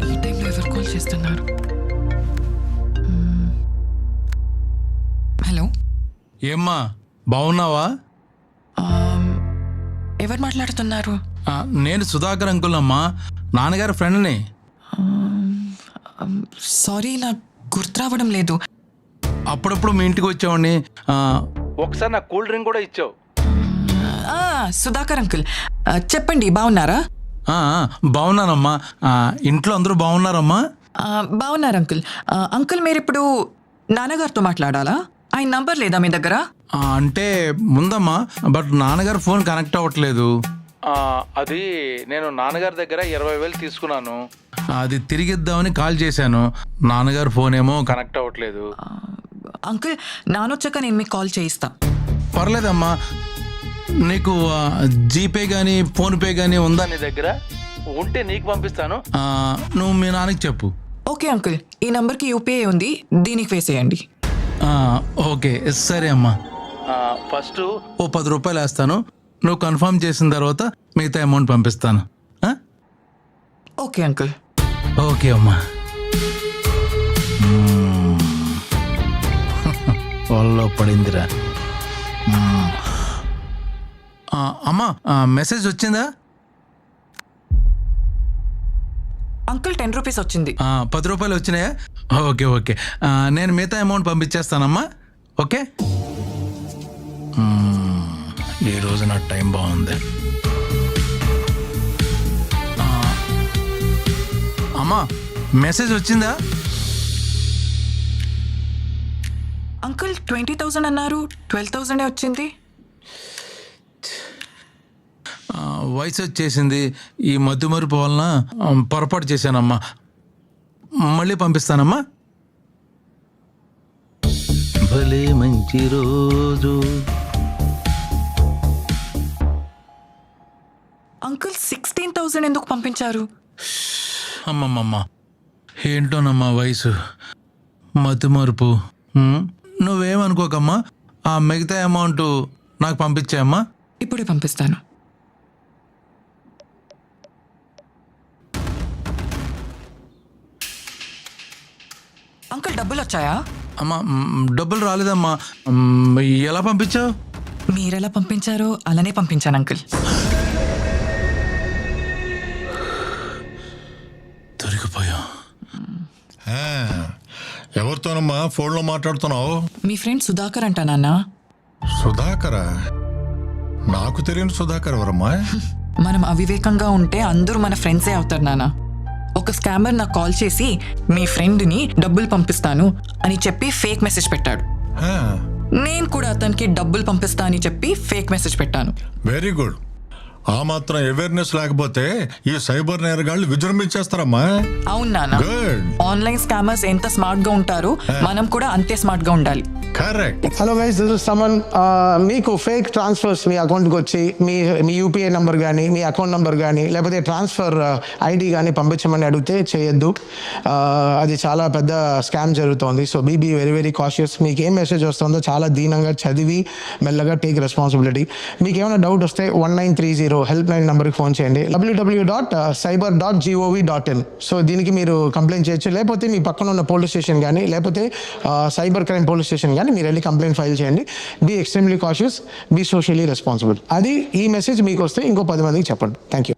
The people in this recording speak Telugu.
ఈ టైంలో ఎవరు కాల్ చేస్తున్నారు? హలో, ఏమ్మా బాగున్నావా? ఎవరు మాట్లాడుతున్నారు? నేను సుధాకర్ అంకుల్ అమ్మా, నాన్నగారి ఫ్రెండ్ని. సారీ, నాకు గుర్తు రావడం లేదు. అప్పుడప్పుడు మీ ఇంటికి వచ్చావండి. ఒకసారి నాకు కూల్ డ్రింక్ కూడా ఇచ్చావు. సుధాకర్ అంకుల్, చెప్పండి, బాగున్నారా? బాగున్నానమ్మా. ఇంట్లో అందరూ బాగున్నారమ్మా? బాగున్నారు అంకుల్. అంకుల్, మీరు ఇప్పుడు నాన్నగారితో మాట్లాడాలా? ఆయన నంబర్ లేదా మీ దగ్గర? అంటే ముందమ్మా, బట్ నాన్నగారు ఫోన్ కనెక్ట్ అవ్వట్లేదు. అది నేను నాన్నగారి దగ్గర 20,000 తీసుకున్నాను, అది తిరిగిద్దామని కాల్ చేశాను. నాన్నగారు ఫోన్ ఏమో కనెక్ట్ అవ్వట్లేదు. అంకుల్, నానొచ్చాక నేను మీకు కాల్ చేయిస్తా. పర్లేదమ్మా. నీకు జీపే కానీ ఫోన్పే కానీ ఉందా నీ దగ్గర? ఉంటే నీకు పంపిస్తాను, నువ్వు మీ నాన్నకి చెప్పు. ఓకే అంకుల్, ఈ నంబర్కి యూపీఐ ఉంది, దీనికి వేసేయండి. ఓకే సరే అమ్మా. ఫస్ట్ ఓ 10 రూపాయలు వేస్తాను, నువ్వు కన్ఫర్మ్ చేసిన తర్వాత మిగతా అమౌంట్ పంపిస్తాను. Okay uncle. ఓకే అమ్మా. వాళ్ళలో పడిందిరా. అమ్మా, మెసేజ్ వచ్చిందా? అంకుల్, 10 రూపీస్ వచ్చింది. 10 రూపాయలు వచ్చినాయా? ఓకే ఓకే, నేను మిగతా అమౌంట్ పంపించేస్తానమ్మా. ఓకే, ఈ రోజు నా టైం బాగుంది. అమ్మా, మెసేజ్ వచ్చిందా? అంకుల్, 20,000 అన్నారు, 12,000 వచ్చింది. వయసు వచ్చేసింది, ఈ మధ్యమరుపు వలన పొరపాటు చేశానమ్మా. మళ్ళీ పంపిస్తానమ్మా. భలే మంచి రోజు. అంకుల్, 16,000 ఎందుకు పంపించారు? అమ్మమ్మమ్మ, ఏంటోనమ్మా వయసు, మతిమరుపు. నువ్వేమనుకోకమ్మా, ఆ మిగతా అమౌంట్ నాకు పంపించాయమ్మా. ఇప్పుడే పంపిస్తాను. అంకుల్, డబ్బులు వచ్చాయా? అమ్మా, డబ్బులు రాలేదమ్మా. ఎలా పంపించావు? మీరెలా పంపించారో అలానే పంపించాను అంకుల్. దొరికిపోయా. ఎవరితోనమ్మా ఫోన్లో మాట్లాడుతున్నావు? మీ ఫ్రెండ్ సుధాకర్ అంట నాన్న. సుధాకరా? నాకు తెలియని సుధాకర్ ఎవరమ్మా? మనం అవివేకంగా ఉంటే అందరూ మన ఫ్రెండ్సే అవుతారు నాన్న. ఒక స్కామర్ నాకు కాల్ చేసి మీ ఫ్రెండ్ని డబ్బులు పంపిస్తాను అని చెప్పి ఫేక్ మెసేజ్ పెట్టాడు. నేను కూడా అతనికి డబ్బులు పంపిస్తా అని చెప్పి ఫేక్ మెసేజ్ పెట్టాను. Very good. ఆ మాత్రం అవేర్నెస్ లేకపోతే ఈ సైబర్ నేరగాళ్ళు విజృంభించేస్తారమ్మా. అవును నాన్న, ఆన్లైన్ స్కామర్స్ ఎంత స్మార్ట్ గా ఉంటారో మనం కూడా అంతే స్మార్ట్ గా ఉండాలి. Correct. Hello guys, this is Suman. మీకు ఫేక్ ట్రాన్స్ఫర్స్ మీ అకౌంట్కి వచ్చి మీ యూపీఐ నెంబర్ కానీ మీ అకౌంట్ నెంబర్ కానీ లేకపోతే ట్రాన్స్ఫర్ ఐడి కానీ పంపించమని అడిగితే చేయొద్దు. అది చాలా పెద్ద స్కామ్ జరుగుతోంది. So be very very cautious. మీకు ఏం మెసేజ్ వస్తుందో చాలా దీనంగా చదివి మెల్లగా టేక్ రెస్పాన్సిబిలిటీ. మీకు ఏమైనా డౌట్ వస్తే 1930 హెల్ప్ లైన్ నెంబర్కి ఫోన్ చేయండి, www.cyber.gov.in. సో దీనికి మీరు కంప్లైంట్ చేయొచ్చు, లేకపోతే మీ పక్కన ఉన్న పోలీస్ స్టేషన్ కానీ లేకపోతే సైబర్ క్రైమ్ పోలీస్ స్టేషన్ కానీ మీరు వెళ్ళి కంప్లైంట్ ఫైల్ చేయండి. Be extremely cautious, be socially responsible. అది ఈ మెసేజ్ మీకు వస్తే ఇంకో 10 మందికి చెప్పండి. Thank you.